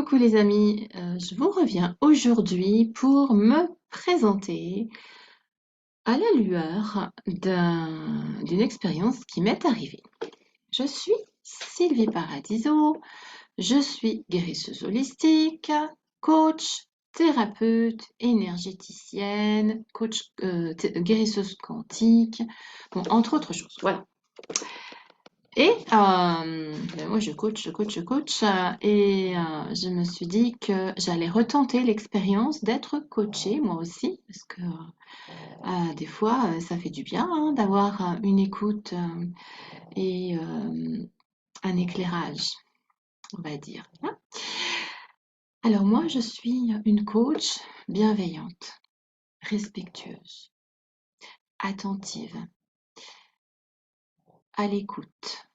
Coucou les amis, je vous reviens aujourd'hui pour me présenter à la lueur d'une expérience qui m'est arrivée. Je suis Sylvie Paradiso, je suis guérisseuse holistique, coach, thérapeute, énergéticienne, coach, guérisseuse quantique, bon, entre autres choses, voilà. Et moi, et je me suis dit que j'allais retenter l'expérience d'être coachée, moi aussi, parce que des fois, ça fait du bien hein, d'avoir une écoute et un éclairage, on va dire. Hein. Alors moi, je suis une coach bienveillante, respectueuse, attentive, à l'écoute,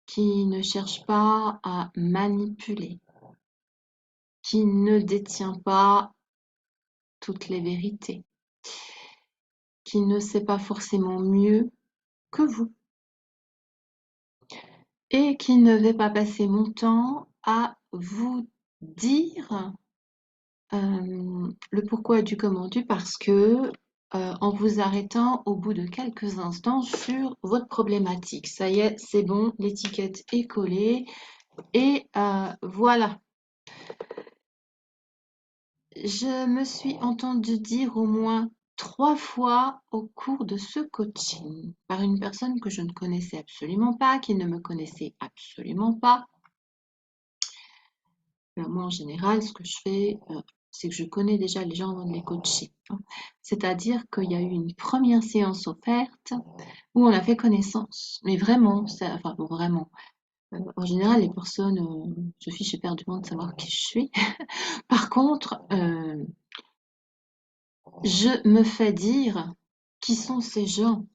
qui ne cherche pas à manipuler, qui ne détient pas toutes les vérités, qui ne sait pas forcément mieux que vous et qui ne vais pas passer mon temps à vous dire le pourquoi du comment du parce que en vous arrêtant au bout de quelques instants sur votre problématique. Ça y est, c'est bon, l'étiquette est collée et voilà. Je me suis entendue dire au moins 3 fois au cours de ce coaching par une personne que je ne connaissais absolument pas, qui ne me connaissait absolument pas. Alors moi, en général, ce que je fais, c'est que je connais déjà les gens avant de les coacher, hein. C'est-à-dire qu'il y a eu une première séance offerte où on a fait connaissance. Mais vraiment, enfin bon, vraiment. En général, les personnes se fichent éperdument de savoir qui je suis. Par contre, je me fais dire qui sont ces gens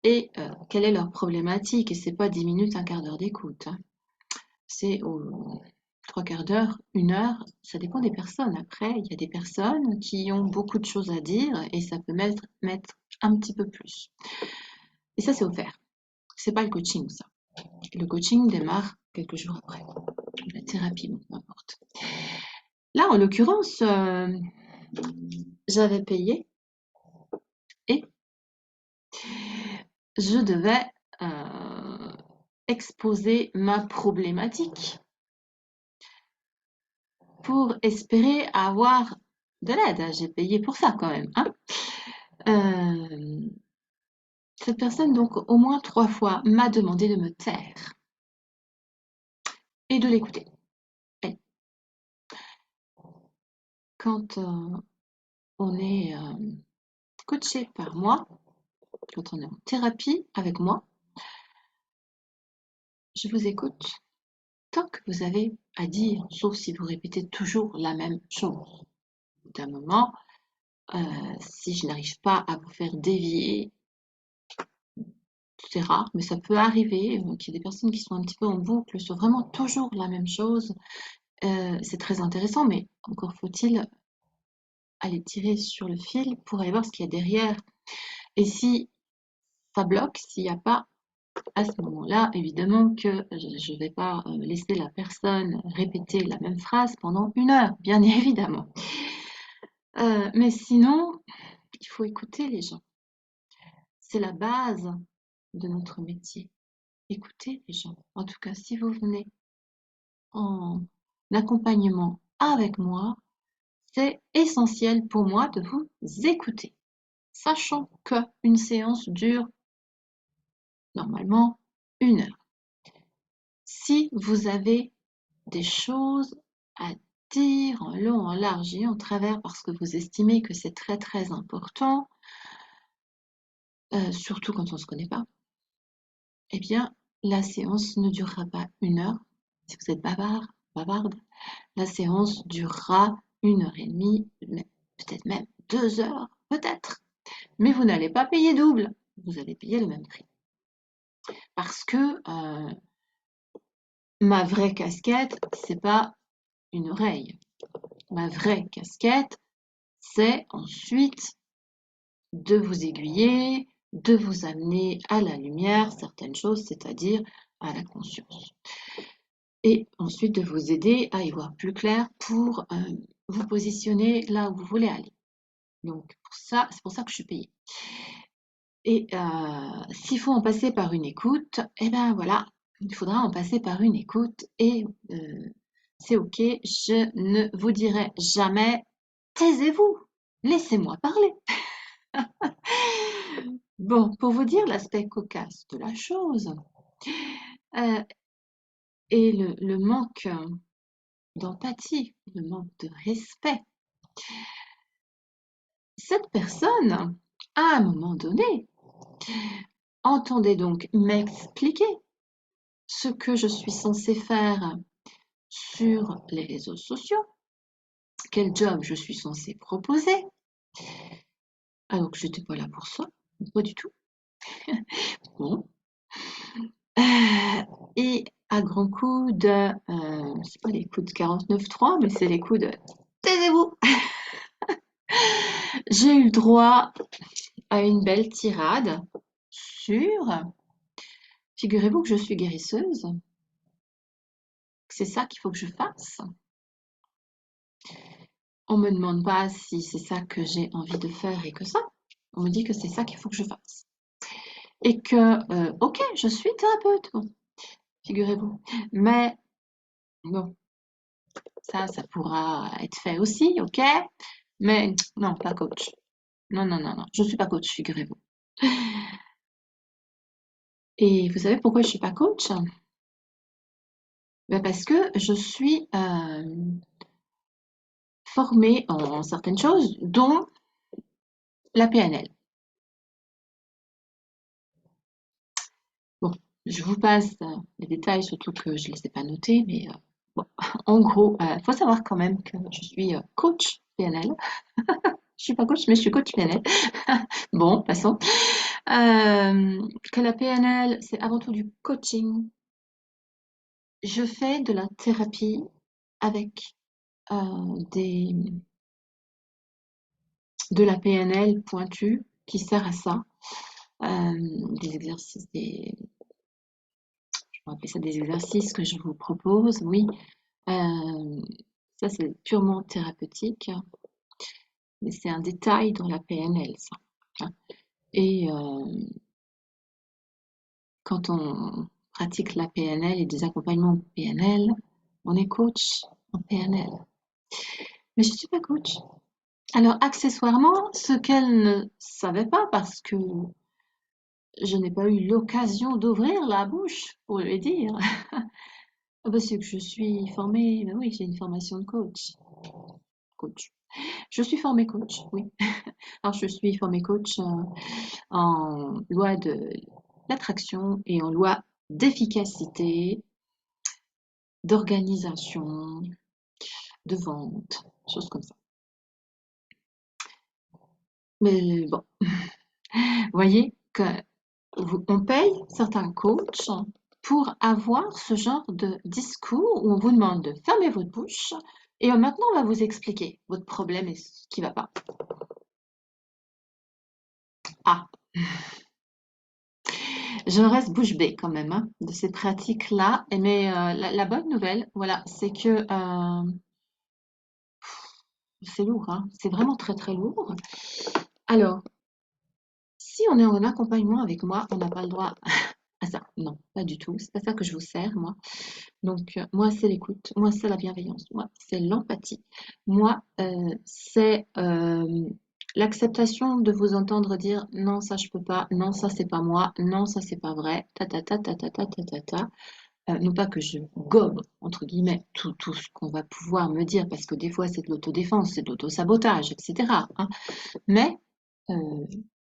et quelle est leur problématique. Et c'est pas 10 minutes, un quart d'heure d'écoute, hein. C'est au 3/4 d'heure, 1 heure, ça dépend des personnes. Après, il y a des personnes qui ont beaucoup de choses à dire et ça peut mettre un petit peu plus. Et ça, c'est offert. C'est pas le coaching, ça. Le coaching démarre quelques jours après. La thérapie, bon, peu importe. Là, en l'occurrence, j'avais payé et je devais exposer ma problématique pour espérer avoir de l'aide. J'ai payé pour ça quand même, hein. Cette personne, donc, au moins 3 fois, m'a demandé de me taire et de l'écouter. Et quand on est coaché par moi, quand on est en thérapie avec moi, je vous écoute tant que vous avez à dire, sauf si vous répétez toujours la même chose. D'un moment, si je n'arrive pas à vous faire dévier, c'est rare, mais ça peut arriver qu'il y ait des personnes qui sont un petit peu en boucle sur vraiment toujours la même chose. C'est très intéressant, mais encore faut-il aller tirer sur le fil pour aller voir ce qu'il y a derrière. Et si ça bloque, s'il n'y a pas, à ce moment-là, évidemment que je ne vais pas laisser la personne répéter la même phrase pendant 1 heure, bien évidemment. Mais sinon, il faut écouter les gens. C'est la base de notre métier. Écoutez les gens. En tout cas, si vous venez en accompagnement avec moi, c'est essentiel pour moi de vous écouter. Sachant qu'une séance dure normalement 1 heure. Si vous avez des choses à dire en long, en large et en travers parce que vous estimez que c'est très très important, surtout quand on ne se connaît pas, eh bien la séance ne durera pas 1 heure. Si vous êtes bavarde, la séance durera 1 heure et demie, peut-être même 2 heures, peut-être. Mais vous n'allez pas payer double, vous allez payer le même prix. Parce que ma vraie casquette, c'est pas une oreille. Ma vraie casquette, c'est ensuite de vous aiguiller, de vous amener à la lumière certaines choses, c'est-à-dire à la conscience. et ensuite de vous aider à y voir plus clair pour vous positionner là où vous voulez aller. Donc pour ça, c'est pour ça que je suis payée. Et s'il faut en passer par une écoute, eh ben voilà, il faudra en passer par une écoute et c'est OK, je ne vous dirai jamais taisez-vous, laissez-moi parler. Bon, pour vous dire l'aspect cocasse de la chose euh, et le manque d'empathie, le manque de respect, cette personne, à un moment donné, entendez donc m'expliquer ce que je suis censée faire sur les réseaux sociaux, quel job je suis censée proposer, alors que je n'étais pas là pour ça, pas du tout. Bon. Et à grands coups de, c'est pas les coups de 49.3, mais c'est les coups de taisez-vous. J'ai eu le droit à une belle tirade sur, figurez-vous que je suis guérisseuse, que c'est ça qu'il faut que je fasse. On me demande pas si c'est ça que j'ai envie de faire et que ça. On me dit que c'est ça qu'il faut que je fasse. Et que, ok, je suis thérapeute, bon, figurez-vous. Mais bon, ça pourra être fait aussi, ok. Mais non, pas coach. Non, non, non, non, je suis pas coach, figurez-vous. Et vous savez pourquoi je suis pas coach? Ben parce que je suis formée en certaines choses, dont la PNL. Bon, je vous passe les détails, surtout que je ne les ai pas notés, mais bon, en gros, il faut savoir quand même que je suis coach PNL. Je suis pas coach, mais je suis coach PNL. Bon, passons. Que la PNL, c'est avant tout du coaching. Je fais de la thérapie avec des, de la PNL pointue qui sert à ça. Des exercices, je vais appeler ça des exercices que je vous propose, oui. Euh, Ça, c'est purement thérapeutique, mais c'est un détail dans la PNL, ça, hein. Et quand on pratique la PNL et des accompagnements PNL, on est coach en PNL. Mais je ne suis pas coach. Alors, accessoirement, ce qu'elle ne savait pas, parce que je n'ai pas eu l'occasion d'ouvrir la bouche pour lui dire, ah bah, c'est que je suis formée, bah oui, j'ai une formation de coach. Coach. Je suis formée coach, oui. Alors, je suis formée coach en loi de l'attraction et en loi d'efficacité, d'organisation, de vente, choses comme ça. Mais bon, vous voyez que on paye certains coachs pour avoir ce genre de discours où on vous demande de fermer votre bouche et maintenant on va vous expliquer votre problème et ce qui ne va pas. Ah, je reste bouche bée quand même hein, de ces pratiques-là. Mais la bonne nouvelle, voilà, c'est que c'est lourd, hein, c'est vraiment très très lourd. Alors, si on est en accompagnement avec moi, on n'a pas le droit à ça. Non, pas du tout. C'est pas ça que je vous sers, moi. Donc, moi, c'est l'écoute. Moi, c'est la bienveillance. Moi, c'est l'empathie. Moi, c'est l'acceptation de vous entendre dire non, ça, je peux pas. Non, ça, c'est pas moi. Non, ça, c'est pas vrai. Ta, ta, ta, ta, ta, ta, ta, ta, ta. Non pas que je gobe, entre guillemets, tout ce qu'on va pouvoir me dire, parce que des fois, c'est de l'autodéfense, c'est de l'autosabotage, etc., hein. Mais euh,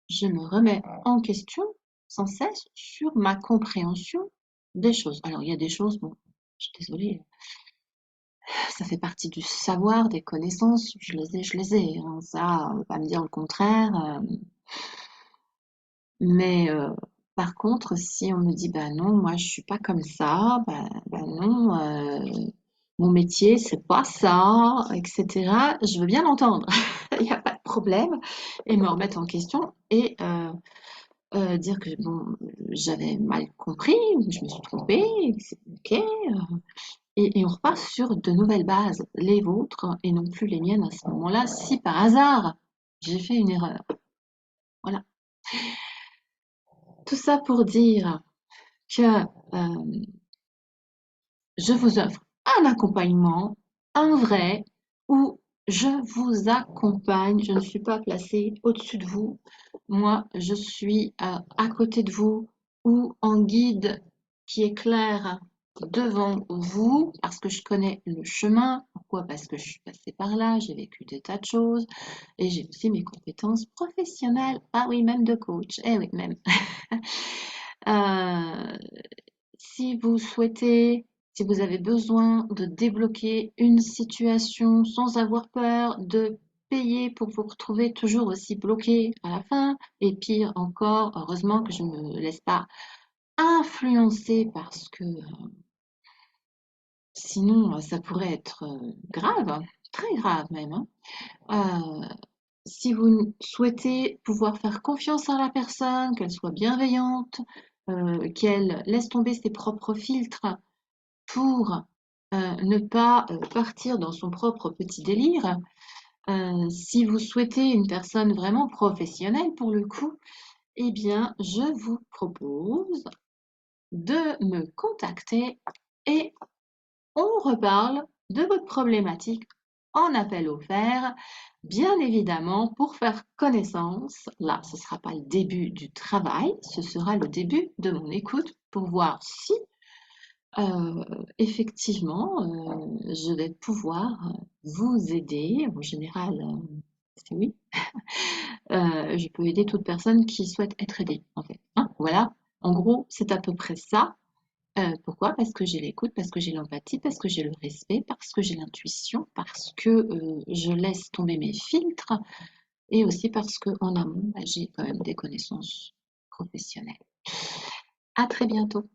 je me remets en question sans cesse sur ma compréhension des choses. Alors, il y a des choses, bon, je suis désolée, ça fait partie du savoir, des connaissances, je les ai, hein, ça, on va pas me dire le contraire. Mais par contre, si on me dit, bah non, moi je suis pas comme ça, bah non, mon métier c'est pas ça, etc. Je veux bien l'entendre, il n'y a pas de problème, et me remettre en question et dire que bon, j'avais mal compris, ou je me suis trompée, et que c'est ok. et on repart sur de nouvelles bases, les vôtres et non plus les miennes à ce moment-là, si par hasard j'ai fait une erreur. Voilà. Tout ça pour dire que je vous offre un accompagnement, un vrai, où je vous accompagne. Je ne suis pas placée au-dessus de vous. Moi, je suis à côté de vous ou en guide qui éclaire devant vous parce que je connais le chemin. Pourquoi? Parce que je suis passée par là, j'ai vécu des tas de choses et j'ai aussi mes compétences professionnelles. Ah oui, même de coach. Eh oui, même. Euh, si vous souhaitez, si vous avez besoin de débloquer une situation sans avoir peur de payer pour vous retrouver toujours aussi bloqué à la fin, et pire encore, heureusement que je ne me laisse pas influencer parce que sinon ça pourrait être grave, très grave même, hein. Si vous souhaitez pouvoir faire confiance à la personne, qu'elle soit bienveillante, qu'elle laisse tomber ses propres filtres pour ne pas partir dans son propre petit délire. Si vous souhaitez une personne vraiment professionnelle pour le coup, eh bien, je vous propose de me contacter et on reparle de votre problématique en appel offert, bien évidemment, pour faire connaissance. Là, ce ne sera pas le début du travail, ce sera le début de mon écoute pour voir si effectivement, je vais pouvoir vous aider. En général, c'est oui. Je peux aider toute personne qui souhaite être aidée, en fait, hein. Voilà, en gros, c'est à peu près ça. Pourquoi? Parce que j'ai l'écoute, parce que j'ai l'empathie, parce que j'ai le respect, parce que j'ai l'intuition, parce que, je laisse tomber mes filtres et aussi parce qu'en amont, bah, j'ai quand même des connaissances professionnelles. À très bientôt.